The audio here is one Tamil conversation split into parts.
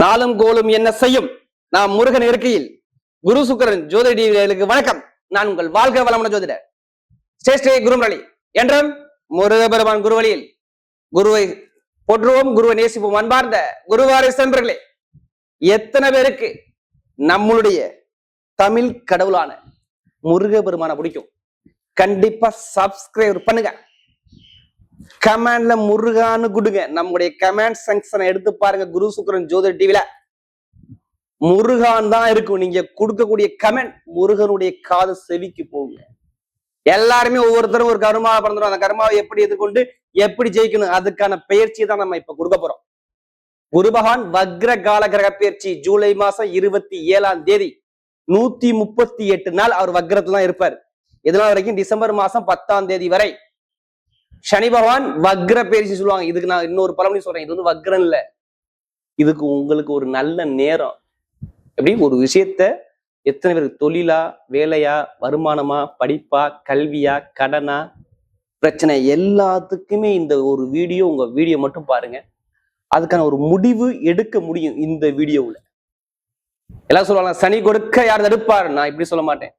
நாளும் கோலும் என்ன செய்யும்? நாம் முருகன் இருக்கையில் குரு சுக்கரன் ஜோதிடர்களுக்கு வணக்கம். நான் உங்கள் வாழ்க்கை வளமான ஜோதிடர் ஸ்ரேஷ்ட குருமரளி என்றும் முருகபெருமான் குருவழியில் குருவை போற்றுவோம், குருவை நேசிப்போம். அன்பார்ந்த குருவாரி சென்றர்களே, எத்தனை பேருக்கு நம்மளுடைய தமிழ் கடவுளான முருகபெருமான பிடிக்கும்? கண்டிப்பா சப்ஸ்கிரைப் பண்ணுங்க, கமெண்ட்ல முருகான்னு கொடுங்க. நம்முடைய கமெண்ட் செக்ஷனை எடுத்து பாருங்க. குரு சுக்கரன் ஜோதிட டிவில முருகான் தான் இருக்கும். நீங்க கொடுக்கக்கூடிய கமெண்ட் முருகனுடைய காது செவிக்கு போகுங்க. எல்லாருமே ஒவ்வொருத்தரும் ஒரு கருமாவை பிறந்துடும். அந்த கருமாவை எப்படி எதிர்கொண்டு எப்படி ஜெயிக்கணும், அதுக்கான பயிற்சியை தான் நம்ம இப்ப கொடுக்க போறோம். குரு பகவான் வக்ர கால கிரக பயிற்சி ஜூலை மாசம் 27ஆம் தேதி 138 நாள் அவர் வக்ரத்துல தான் இருப்பார். இதனால் வரைக்கும் டிசம்பர் மாசம் 10ஆம் தேதி வரை சனி பகவான் வக்ர பயிற்சி சொல்லுவாங்க. இதுக்கு நான் இன்னொரு பழமொழி சொல்றேன். இது வந்து வக்ரம் இல்ல, இதுக்கு உங்களுக்கு ஒரு நல்ல நேரம். எப்படி ஒரு விஷயத்த எத்தனை பேருக்கு தொழிலா, வேலையா, வருமானமா, படிப்பா, கல்வியா, கடனா, பிரச்சனை எல்லாத்துக்குமே இந்த ஒரு வீடியோ, உங்க வீடியோ மட்டும் பாருங்க. அதுக்கான ஒரு முடிவு எடுக்க முடியும் இந்த வீடியோவுல. எல்லாம் சொல்லுவாங்க சனி கொடுக்க யார் தடுப்பார். நான் இப்படி சொல்ல மாட்டேன்.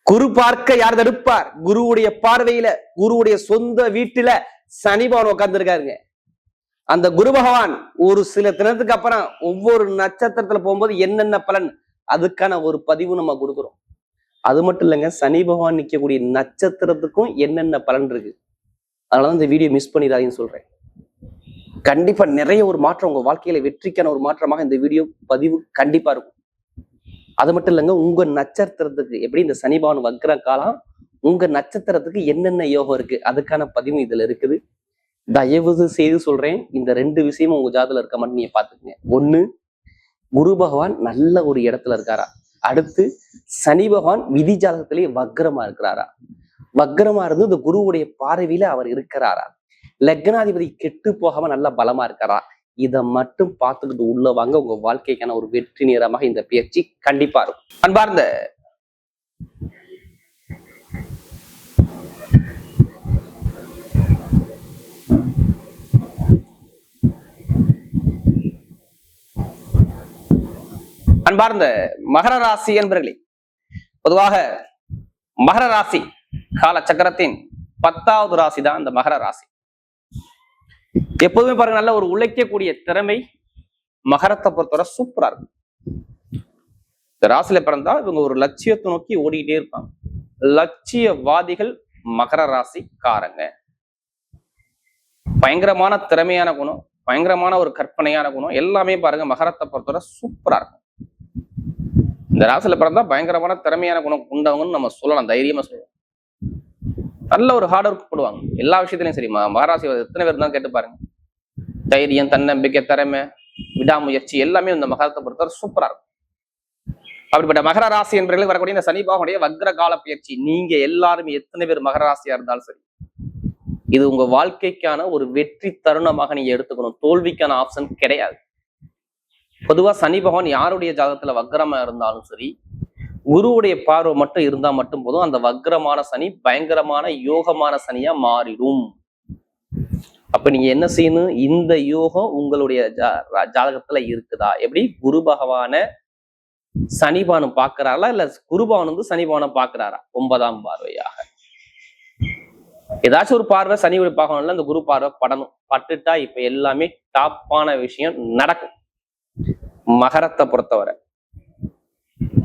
குரு பார்க்க யார் தடுப்பார்? குருவுடைய பார்வையில, குருவுடைய சொந்த வீட்டுல சனி பகவான் உட்கார்ந்துருக்காருங்க. அந்த குரு பகவான் ஒரு சில தினத்துக்கு அப்புறம் ஒவ்வொரு நட்சத்திரத்துல போகும்போது என்னென்ன பலன், அதுக்கான ஒரு பதிவு நம்ம கொடுக்குறோம். அது மட்டும் இல்லைங்க, சனி பகவான் நிற்கக்கூடிய நட்சத்திரத்துக்கும் என்னென்ன பலன் இருக்கு. அதனாலதான் இந்த வீடியோ மிஸ் பண்ணிடாதீங்கன்னு சொல்றேன். கண்டிப்பா நிறைய ஒரு மாற்றம் உங்க வாழ்க்கையில வெற்றிக்கான ஒரு மாற்றமாக இந்த வீடியோ பதிவு கண்டிப்பா இருக்கும். அது மட்டும் இல்லைங்க, உங்க நட்சத்திரத்துக்கு எப்படி இந்த சனி பகவான் வக்ர காலம், உங்க நட்சத்திரத்துக்கு என்னென்ன யோகம் இருக்கு, அதுக்கான பதிவு இதுல இருக்குது. தயவு செய்து சொல்றேன், இந்த 2 விஷயமும் உங்க ஜாதகத்துல இருக்க மட்டும் நீங்க பாத்துக்கங்க. ஒண்ணு, குரு பகவான் நல்ல ஒரு இடத்துல இருக்காரா. அடுத்து சனி பகவான் விதி ஜாதகத்திலேயே வக்ரமா இருக்கிறாரா. வக்ரமா இருந்து இந்த குருவுடைய பார்வையில அவர் இருக்கிறாரா. லக்னாதிபதி கெட்டு போகாம நல்ல பலமா இருக்காரா. இதை மட்டும் பார்த்துக்கிட்டு உள்ள வாங்க. உங்க வாழ்க்கைக்கான ஒரு வெற்றி நேரமாக இந்த பயிற்சி கண்டிப்பா இருக்கும். அன்பார்ந்த அன்பார்ந்த மகர ராசி என்பர்களே, பொதுவாக மகர ராசி கால சக்கரத்தின் 10வது ராசி தான் இந்த மகர ராசி. எப்போதுமே பாருங்க, நல்ல ஒரு உழைக்கக்கூடிய திறமை மகரத்தை பொறுத்தவரை சூப்பரா இருக்கும். இந்த ராசியில பிறந்தா இவங்க ஒரு லட்சியத்தை நோக்கி ஓடிக்கிட்டே இருப்பாங்க. லட்சியவாதிகள் மகர ராசிக்காரங்க. பயங்கரமான திறமையான குணம், பயங்கரமான ஒரு கற்பனையான குணம் எல்லாமே பாருங்க மகரத்தை பொறுத்தவரை சூப்பரா இருக்கும். இந்த ராசியில பிறந்தா பயங்கரமான திறமையான குணம் உண்டவங்கன்னு நம்ம சொல்லலாம், தைரியமா சொல்லலாம். நல்ல ஒரு ஹார்ட் ஒர்க் போடுவாங்க எல்லா விஷயத்திலையும். சரிம்மா, மகராசி எத்தனை பேர் தான் கேட்டு பாருங்க. தைரியம், தன்னம்பிக்கை, திறமை, விடாமுயற்சி எல்லாமே இந்த மகரத்தை பொறுத்தவரை சூப்பரா இருக்கும். அப்படிப்பட்ட மகர ராசி என்பவர்களுக்கு வரக்கூடிய இந்த சனி பகவானுடைய வக்ர கால பயிற்சி, நீங்க எல்லாருமே எத்தனை பேர் மகர ராசியா இருந்தாலும் சரி, இது உங்க வாழ்க்கைக்கான ஒரு வெற்றி தருணமாக நீங்க எடுத்துக்கணும். தோல்விக்கான ஆப்ஷன் கிடையாது. பொதுவா சனி பகவான் யாருடைய ஜாதகத்துல வக்ரமா இருந்தாலும் சரி, குருவுடைய பார்வை மட்டும் இருந்தா மட்டும் போதும், அந்த வக்ரமான சனி பயங்கரமான யோகமான சனியா மாறிடும். அப்ப நீங்க என்ன செய்யணும்? இந்த யோகம் உங்களுடைய ஜாதகத்துல இருக்குதா? எப்படி குரு பகவான சனிபானம் பாக்குறாரா, இல்ல குருபவன் வந்து சனிபானை பாக்குறாரா 9ஆம் பார்வையாக? ஏதாச்சும் ஒரு பார்வை சனியுடைய பார்க்கணும்ல, இந்த குரு பார்வை படணும். பட்டுட்டா இப்ப எல்லாமே டாப்பான விஷயம் நடக்கும் மகரத்தை பொறுத்தவரை.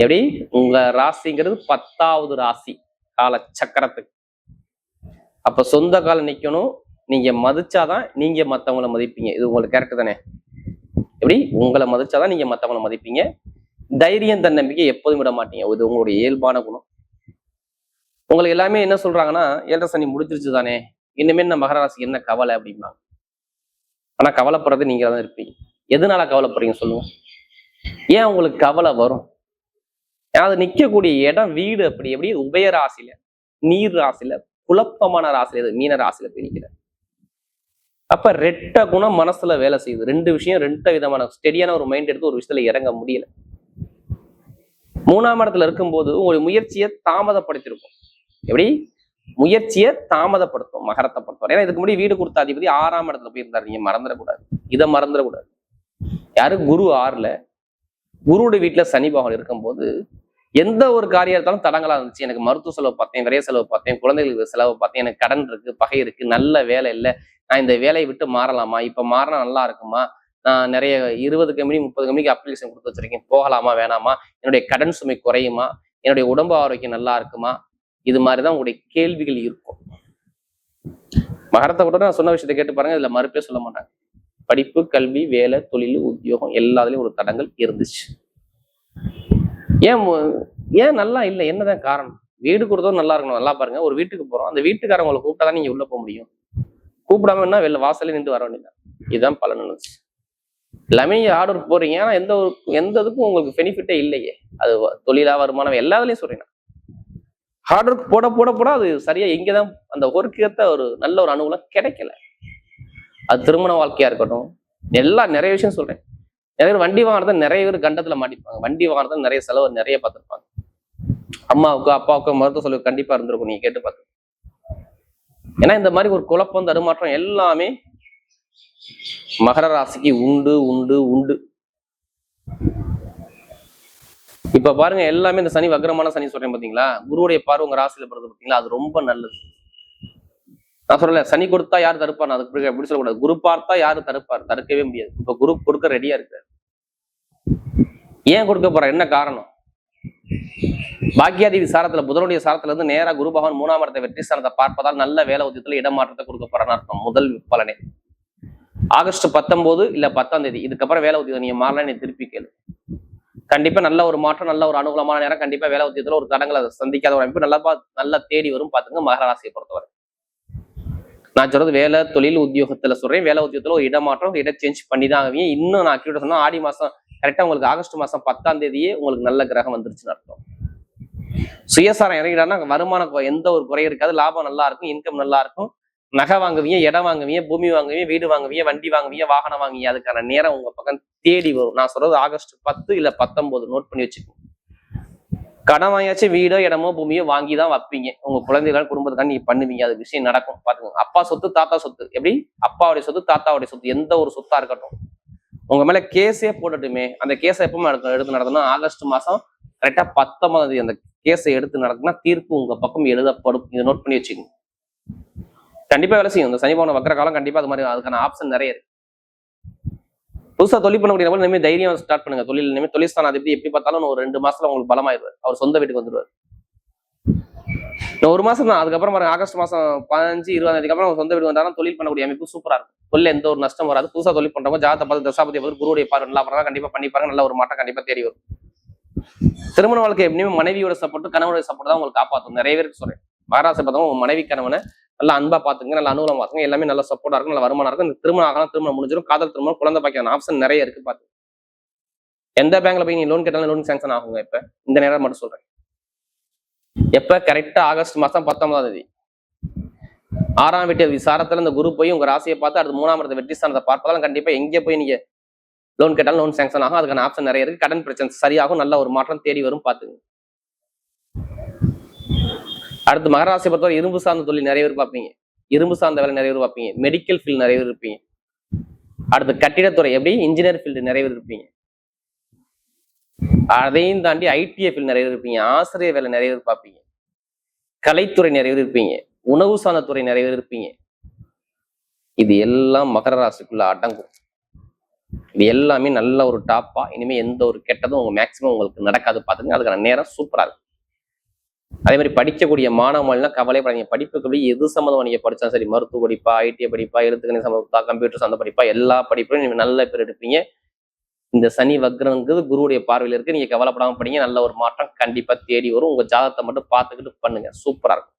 எப்படி உங்க ராசிங்கிறது 10வது ராசி கால சக்கரத்துக்கு. அப்ப சொந்த காலம் நிக்கணும். நீங்க மதிச்சாதான் நீங்க மத்தவங்களை மதிப்பீங்க. இது உங்களுக்கு கரெக்ட் தானே? எப்படி உங்களை மதிச்சாதான் நீங்க மத்தவங்களை மதிப்பீங்க. தைரியம், தன்னம்பிக்கை எப்போதும் விட மாட்டீங்க. இது உங்களுடைய இயல்பான குணம். உங்களுக்கு எல்லாமே என்ன சொல்றாங்கன்னா, 7 சனி முடிஞ்சிருச்சு தானே, இனிமே இந்த மகர ராசிக்கு என்ன கவலை அப்படிம்பாங்க. ஆனா கவலைப்படுறது நீங்க தான் இருப்பீங்க. எதனால கவலைப்படுறீங்க சொல்லுங்க? ஏன் உங்களுக்கு கவலை வரும்? அது நிக்கக்கூடிய இடம், வீடு அப்படி எப்படி உபய ராசியில, நீர் ராசியில, குழப்பமான ராசியில, மீன ராசியில போய் நிக்கிற. அப்ப 2 குணம் மனசுல வேலை செய்யுது. 2 விஷயம், 2 விதமான ஸ்டெடியான ஒரு மைண்ட் எடுத்து ஒரு விஷயத்துல இறங்க முடியல. 3ஆம் இடத்துல இருக்கும்போது உங்களுடைய முயற்சியை தாமதப்படுத்திருக்கும். எப்படி முயற்சியை தாமதப்படுத்தும் மகரத்தை பொறுத்தவரை. ஏன்னா இதுக்கு முன்னாடி வீடு கொடுத்த அதிபதி 6ஆம் இடத்துல போயிருந்தாரு. நீங்க மறந்துடக்கூடாது, இதை மறந்துடக்கூடாது. யாரு? குரு 6ல, குருவுடைய வீட்டுல சனி பகவான் இருக்கும்போது எந்த ஒரு காரியம் இருந்தாலும் தடங்களா இருந்துச்சு. எனக்கு மருத்துவ செலவு பார்த்தேன், விரைய செலவு பார்த்தேன், குழந்தைகளுக்கு செலவு பார்த்தேன், எனக்கு கடன் இருக்கு, பகை இருக்கு, நல்ல வேலை இல்லை, நான் இந்த வேலையை விட்டு மாறலாமா, இப்ப மாறினா நல்லா இருக்குமா, நான் நிறைய 20 கம்பெனி 30 கம்பெனிக்கு அப்ளிகேஷன் கொடுத்து வச்சிருக்கேன், போகலாமா வேணாமா, என்னுடைய கடன் சுமை குறையுமா, என்னுடைய உடம்பு ஆரோக்கியம் நல்லா இருக்குமா, இது மாதிரிதான் உங்களுடைய கேள்விகள் இருக்கும். மகரத்தை கூட நான் சொன்ன விஷயத்தை கேட்டு பாருங்க, இதுல மறுப்பே சொல்ல மாட்டாங்க. படிப்பு, கல்வி, வேலை, தொழில், உத்தியோகம் எல்லாத்துலயும் ஒரு தடங்கள் இருந்துச்சு. ஏன் நல்லா இல்லை? என்னதான் காரணம்? வீடு கொடுத்தோம் நல்லா இருக்கணும். நல்லா பாருங்க, ஒரு வீட்டுக்கு போறோம், அந்த வீட்டுக்காரங்களை கூப்பிட்டாதான் நீங்க உள்ள போக முடியும். கூப்பிடாம என்ன வெளில வாசலே நின்று வர வேண்டியதான். இதுதான் பலன் நினைச்சு எல்லாமே ஆர்டர் போறீங்க. ஆனா எந்த இதுக்கும் உங்களுக்கு பெனிஃபிட்டே இல்லையே. அது தொழிலா, வருமானம், எல்லாத்துலயும் சொல்றீங்க. ஹார்ட் ஒர்க் போட போட போட அது சரியா எங்கதான் அந்த ஒர்க்கேற்ற ஒரு நல்ல ஒரு அனுகூலம் கிடைக்கல. அது திருமண வாழ்க்கையா இருக்கட்டும், நிறைய விஷயம் சொல்றேன். நிறைய பேர் வண்டி வாங்கினத நிறைய பேர் கண்டத்துல மாட்டிப்பாங்க. வண்டி வாங்கினத நிறைய செலவு நிறைய பார்த்துருப்பாங்க. அம்மாவுக்கு அப்பாவுக்கு மருத்துவ செலவு கண்டிப்பா இருந்திருக்கும், நீங்க கேட்டு பார்த்து. ஏன்னா இந்த மாதிரி ஒரு குழப்பம், தடுமாற்றம் எல்லாமே மகர ராசிக்கு உண்டு உண்டு உண்டு. இப்ப பாருங்க, எல்லாமே இந்த சனி வக்ரமான சனி சொல்றேன் பாத்தீங்களா, குருவுடைய பார்வை உங்க ராசியில படுறது பாத்தீங்களா, அது ரொம்ப நல்லது. நான் சொல்லல சனி கொடுத்தா யாரு தடுப்பார், அதுக்கு எப்படி சொல்லக்கூடாது. குரு பார்த்தா யாரு தடுப்பார்? தடுக்கவே முடியாது. இப்ப குரு கொடுக்க ரெடியா இருக்கு. ஏன் கொடுக்க போற? என்ன காரணம்? பாக்கியாதிபதி சாரத்துல, புதனுடைய சாரத்துல இருந்து நேரா குரு பகவான் 3ஆம் இடத்தை வெற்றி ஸ்தானத்தை பார்ப்பதால் நல்ல வேலை உத்தியத்துல இடமாற்றத்தை கொடுக்க போறான்னு அர்த்தம். முதல் பலனே ஆகஸ்ட் 19 இல்ல 10ஆம் தேதி. இதுக்கப்புறம் வேலை உத்தியம் நீங்க மாறலாம், நீ திருப்பி கேளு. கண்டிப்பா நல்ல ஒரு மாற்றம், நல்ல ஒரு அனுகூலமான நேரம். கண்டிப்பா வேலை உத்தியத்துல ஒரு தடங்களை சந்திக்காத ஒரு அமைப்பு நல்லா தேடி வரும். பாத்துங்க மகர ராசியை பொறுத்தவரை. நான் சொல்றது வேலை, தொழில், உத்தியோகத்துல சொல்றேன். வேலை உத்தியோகத்துல ஒரு இடமாற்றம், இட சேஞ்ச் பண்ணி தான் ஆகுவீங்க. இன்னும் நான் அக்யூரேட்டா சொன்னா ஆடி மாசம் கரெக்டா உங்களுக்கு ஆகஸ்ட் மாசம் 10ஆம் தேதியே உங்களுக்கு நல்ல கிரகம் வந்துருச்சுன்னு அர்த்தம். சுயசாரம் இறங்கிடான்னா வருமானம் எந்த ஒரு குறை இருக்காது. லாபம் நல்லா இருக்கும், இன்கம் நல்லா இருக்கும். நகை வாங்குவீங்க, இடம் வாங்குவீங்க, பூமி வாங்குவீங்க, வீடு வாங்குவீங்க, வண்டி வாங்குவீங்க, வாகனம் வாங்குவீங்க. அதுக்கான நேரம் உங்க பக்கம் தேடி வரும். நான் சொல்றது ஆகஸ்ட் 10 இல்ல 19. நோட் பண்ணி வச்சுக்கோங்க. கடன் வாங்கியாச்சும் வீடோ இடமோ பூமியோ வாங்கிதான் வைப்பீங்க. உங்க குழந்தைகள் குடும்பத்துக்கான நீங்க பண்ணுவீங்க. அது விஷயம் நடக்கும். பாத்துக்கோங்க. அப்பா சொத்து, தாத்தா சொத்து. எப்படி? அப்பாவுடைய சொத்து, தாத்தாவுடைய சொத்து, எந்த ஒரு சொத்தா இருக்கட்டும், உங்க மேல கேஸே போடட்டுமே, அந்த கேஸை எப்பவுமே எடுத்து நடத்தணும். ஆகஸ்ட் மாசம் கரெக்டா 19ஆம் தேதி அந்த கேஸை எடுத்து நடக்குன்னா தீர்ப்பு உங்க பக்கம் எழுதப்படும். இதை நோட் பண்ணி வச்சுக்கோங்க. கண்டிப்பா வேலை செய்யும். இந்த சனி பகவான் வக்கிர காலம் கண்டிப்பா அது மாதிரி அதுக்கான ஆப்ஷன் நிறைய இருக்கு. புதுசா தொழில் பண்ணக்கூடிய நபர் இனிமேல் தைரியம் ஸ்டார்ட் பண்ணுங்க. தொழில் இனிமேல் தொழில்ஸ்தான அதிபதி எப்படி பார்த்தாலும் ஒரு 2 மாசத்துல உங்களுக்கு பலமாயிருவார். அவர் சொந்த வீட்டுக்கு வந்துருவார். ஒரு மாசம் தான். அதுக்கப்புறம் பாருங்க, ஆகஸ்ட் மாசம் 15, 20ஆம் தேதிக்கு அப்புறம் சொந்த வீடு வந்தாலும் தொழில் பண்ணக்கூடிய அமைப்பு சூப்பரா இருக்கும். தொழில் எந்த ஒரு நஷ்டம் வராது. புதுசா தொழில் பண்றவங்க ஜாதகத்தை பார்த்து தசாபதி பார்த்து குருவுடைய பார்வை நல்லா பண்ணா கண்டிப்பா பண்ணி பாருங்க. நல்ல ஒரு மாற்றம் கண்டிப்பா தேடி வரும். திருமண வாழ்க்கை எப்படியுமே மனைவியோட சப்போர்ட், கணவனுடைய சப்போர்ட் தான் உங்களுக்கு காப்பாற்றும். நிறைய பேருக்கு சொல்றேன், மகராசி பார்த்தவங்க உங்க மனைவி கணவனை நல்லா அன்பா பாத்துங்க, நல்ல அனுகூலம் பாத்துங்க. எல்லாமே நல்ல சப்போர்ட்டா இருக்கும், நல்ல வருமானம் இருக்கும். இந்த திருமணம் ஆகலாம், திருமணம் முடிஞ்சிடும். காதல் திருமணம், குழந்தை பாக்கியான ஆப்ஷன் நிறைய இருக்கு. பாத்து எந்த பேங்க்ல போய் நீ லோன் கேட்டாலும் லோன் சாங்ஷன் ஆகுங்க. இப்ப இந்த நேரம் மட்டும் சொல்றேன். எப்ப? கரெக்டா ஆகஸ்ட் மாசம் 19ஆம் தேதி 6ஆம் வீட்டு விசாரத்துல இந்த குரு போய் உங்க ராசியை பார்த்து அடுத்து 3ஆம் இடத்தை வெற்றி ஸ்தானத்தை பார்ப்பதாலும் கண்டிப்பா எங்கே போய் நீங்க லோன் கேட்டாலும் லோன் சாங்ஷன் ஆகும். அதுக்கான ஆப்ஷன் நிறைய இருக்கு. கடன் பிரச்சனை சரியாகும். நல்ல ஒரு மாற்றம் தேடி வரும். பாத்துங்க. அடுத்து மகராசியை பொறுத்தவரை இரும்பு சார்ந்த தொழில் நிறைய பேர் பார்ப்பீங்க. இரும்பு சார்ந்த வேலை நிறைய பேர் பார்ப்பீங்க. மெடிக்கல் ஃபீல்டு நிறைய பேர் இருப்பீங்க. அடுத்து கட்டிடத்துறை, எப்படி? இன்ஜினியர் ஃபீல்டு நிறைய பேர் இருப்பீங்க. அதையும் தாண்டி ஐடிஐ ஃபீல்டு நிறைய பேர் இருப்பீங்க. ஆசிரியர் வேலை நிறைய பேர் பார்ப்பீங்க. கலைத்துறை நிறைய பேர் இருப்பீங்க. உணவு சார்ந்த துறை நிறைய பேர் இருப்பீங்க. இது எல்லாம் மகர ராசிக்குள்ள அடங்கும். இது எல்லாமே நல்ல ஒரு டாப்பா. இனிமே எந்த ஒரு கெட்டதும் உங்க மேக்சிமம் உங்களுக்கு நடக்காது. பாத்துங்க. அதுக்கான நேரம் சூப்பரா இருக்கு. அதே மாதிரி படிக்கக்கூடிய மாணவர்கள்லாம் கவலைப்படாதீங்க. படிப்புக்கு எது சம்மந்தமா நீங்க படிச்சா சரி, மருத்துவ படிப்பா, ஐடிஐ படிப்பா, எழுத்துக்கணி சம்மந்தப்பா, கம்ப்யூட்டர் சார்ந்த படிப்பா, எல்லா படிப்பும் நீங்க நல்ல பேர் எடுப்பீங்க. இந்த சனி வக்ரங்கிறது குருவுடைய பார்வையில் இருக்கு. நீங்க கவலைப்படாம படிங்க. நல்ல ஒரு மாற்றம் கண்டிப்பா தேடி வரும். உங்க ஜாதகத்தை மட்டும் பார்த்துக்கிட்டு பண்ணுங்க. சூப்பரா இருக்கும்.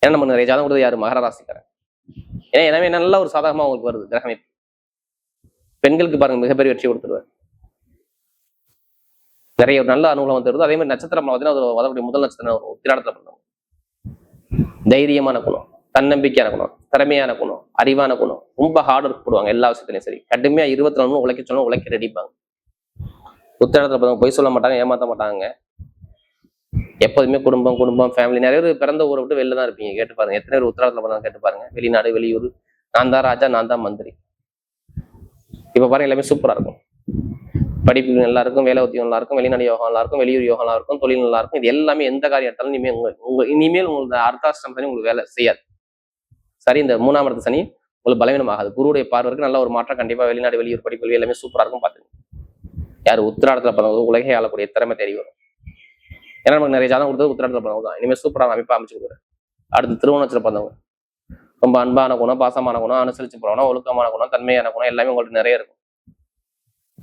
ஏன்னா நம்ம நிறைய ஜாதகம் கொடுத்தது யாரு? மகர ராசிக்காரன். ஏன்னா எல்லாமே நல்ல ஒரு சாதகமா உங்களுக்கு வருது கிரகமே. பெண்களுக்கு பாருங்க மிகப்பெரிய வெற்றி கொடுத்துருவார். நிறைய ஒரு நல்ல அனுகூலம் தருது. அதே மாதிரி நட்சத்திரம் பார்த்தீங்கன்னா வரக்கூடிய முதல் நட்சத்திரம் உத்திராடத்துல பண்ணுவாங்க. தைரியமான குணம், தன்னம்பிக்கையான குணம், திறமையான குணம், அறிவான குணம், ரொம்ப ஹார்ட் ஒர்க் போடுவாங்க. எல்லா விஷயத்திலையும் சரி. கடுமையா 24 உழைக்க சொன்னா உழைக்க ரெடிப்பாங்க. உத்திராடத்துல பார்த்தவங்க பொய் சொல்ல மாட்டாங்க, ஏமாத்த மாட்டாங்க. எப்போதுமே குடும்பம் குடும்பம் ஃபேமிலி. நிறைய பேர் பிறந்த ஊரை விட்டு வெளில தான் இருப்பீங்க. கேட்டு பாருங்க. எத்தனை பேர் உத்திராடத்துல பண்ணாங்க கேட்டு பாருங்க. வெளிநாடு, வெளியூர். நான் தான் ராஜா, நான் தான் மந்திரி. இப்ப பாருங்க எல்லாமே சூப்பரா இருக்கும். படிப்பு நல்லா இருக்கும், வேலை உத்தியோகம் நல்லா இருக்கும், வெளிநாடு யோகம் நல்லா இருக்கும், வெளியூர் யோகம் நல்லா இருக்கும், தொழில் நல்லா இருக்கும். இது எல்லாமே எந்த காரியம் எடுத்தாலும் இனிமேல் உங்களுக்கு அர்த்தாஷ்டம சனி உங்களுக்கு வேலை செய்யாது. சரி, இந்த 3ஆம் இடத்து சனி உங்களுக்கு பலவீனம் ஆகாது. குருவுடைய பார்வைக்கு நல்ல ஒரு மாற்றம் கண்டிப்பா வெளிநாடு வெளியூர் படிப்பு எல்லாமே சூப்பரா இருக்கும். பாத்துங்க. யார் உத்திராடத்துல பிறந்தவங்க உலகே ஆளக்கூடிய திறமை தெரிய வரும். ஏன்னா நமக்கு நிறைய ஜாதகம் கொடுத்தது உத்திராடத்துல பிறந்தவங்க தான். இனிமேல் சூப்பரான அமைப்பா அமைச்சு கொடுக்குறேன். அடுத்து திருவோணத்துல பிறந்தவங்க ரொம்ப அன்பான குணம், பாசமான குணம், அனுசரிச்சு போறோம்னா ஒழுக்கமான குணம், தன்மையான குணம் எல்லாமே உங்களுக்கு நிறைய இருக்கும்.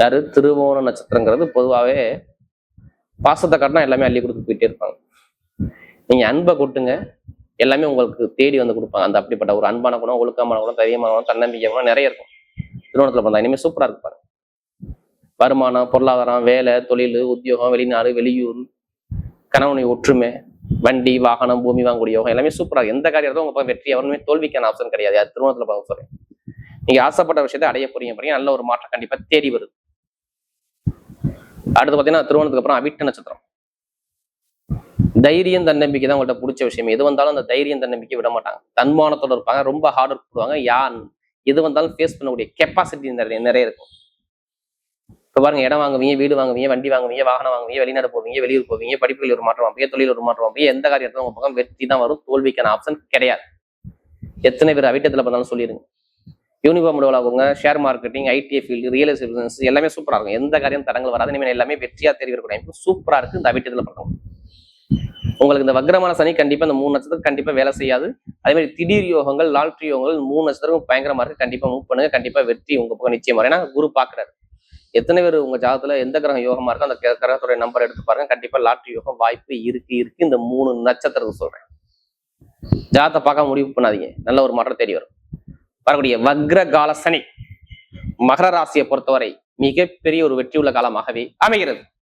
யாரு திருவோண நட்சத்திரங்கிறது பொதுவாகவே பாசத்தை காட்டினா எல்லாமே அள்ளி கொடுத்து போயிட்டே இருப்பாங்க. நீங்க அன்பை கொட்டுங்க, எல்லாமே உங்களுக்கு தேடி வந்து கொடுப்பாங்க. அந்த அப்படிப்பட்ட ஒரு அன்பான குணம், ஒழுக்கமான குணம், தைரியமான குணம், தன்னம்பிக்கை குணம் நிறைய இருக்கும். திருவோணத்துல பிறந்தா இனிமேல் சூப்பரா இருப்பாரு. வருமானம், பொருளாதாரம், வேலை, தொழில், உத்தியோகம், வெளிநாடு வெளியூர், கணவனை ஒற்றுமை, வண்டி வாகனம், பூமி வாங்கக்கூடிய யோகம் எல்லாமே சூப்பரா. எந்த காரியத்தும் உங்க வெற்றி அவருமே தோல்விக்கான ஆப்ஷன் கிடையாது. யார் திருமணத்துல பார்க்க சொல்றேன். நீங்க ஆசைப்பட்ட விஷயத்தை அடைய போறீங்க. நல்ல ஒரு மாற்றம் கண்டிப்பா தேடி வருது. அடுத்து பாத்தீங்கன்னா திருமணத்துக்கு அப்புறம் அவிட்ட நட்சத்திரம். தைரியம் தன்னம்பிக்கை தான் உங்கள்ட்ட பிடிச்ச விஷயம். எது வந்தாலும் அந்த தைரியம் தன்னம்பிக்கை விட மாட்டாங்க. தன்மானத்தோட இருப்பாங்க. ரொம்ப ஹார்ட் ஒர்க் பண்ணுவாங்க. எது வந்தாலும் ஃபேஸ் பண்ணக்கூடிய கெப்பாசிட்டி நிறைய இருக்கும். இப்ப பாருங்க, இடம் வாங்குவீங்க, வீடு வாங்குவீங்க, வண்டி வாங்குவீங்க, வாகனம் வாங்குவீங்க, வெளிநாடு போவீங்க, வெளியூர் போவீங்க, படிப்புகளில் ஒரு மாற்றம் வாங்குவீங்க, தொழில் ஒரு மாற்றம் வாங்குவீங்க. எந்த காரியத்துல உங்க பக்கம் வெற்றி தான் வரும், தோல்விக்கான ஆப்ஷன் கிடையாது. எத்தனை பேர் அவிட்டத்துல பார்த்தாலும் சொல்லிடுங்க. Uniform develop, share marketing, IT field, real estate business எல்லாமே சூப்பரா இருக்கும். எந்த காரியம் தடங்கள் வராது. இனிமேல் எல்லாமே வெற்றியா தெரிவிக்கக்கூடிய சூப்பரா இருக்கு இந்த அவிட்டத்துல பார்த்தோம். உங்களுக்கு இந்த வக்ரமான சனி கண்டிப்பா இந்த 3 நட்சத்திரம் கண்டிப்பா வேலை செய்யாது. அதே மாதிரி திடீர் யோகங்கள், லாட்ரி யோகங்கள் 3 நட்சத்திரம் பயங்கரமா இருக்கு. கண்டிப்பா மூவ் பண்ணுங்க. கண்டிப்பா வெற்றி உங்க பக்கம் நிச்சயமா. ஏன்னா குரு பாக்குறாரு. எத்தனை பேர் உங்க ஜாதகத்துல எந்த கிரகம் யோகமா இருக்கோ அந்த கிரகத்தோட நம்பர் எடுத்து பாருங்க. கண்டிப்பா லாட்ரி யோகம் வாய்ப்பு இருக்கு. இந்த 3 நட்சத்திரத்துக்கு சொல்றேன். ஜாதகத்தை பார்க்க முடிவு பண்ணாதீங்க. நல்ல ஒரு மாற்றம் தேடி வரும். வரக்கூடிய வக்ர கால சனி மகர ராசியை பொறுத்தவரை மிகப்பெரிய ஒரு வெற்றி உள்ள காலமாகவே அமைகிறது.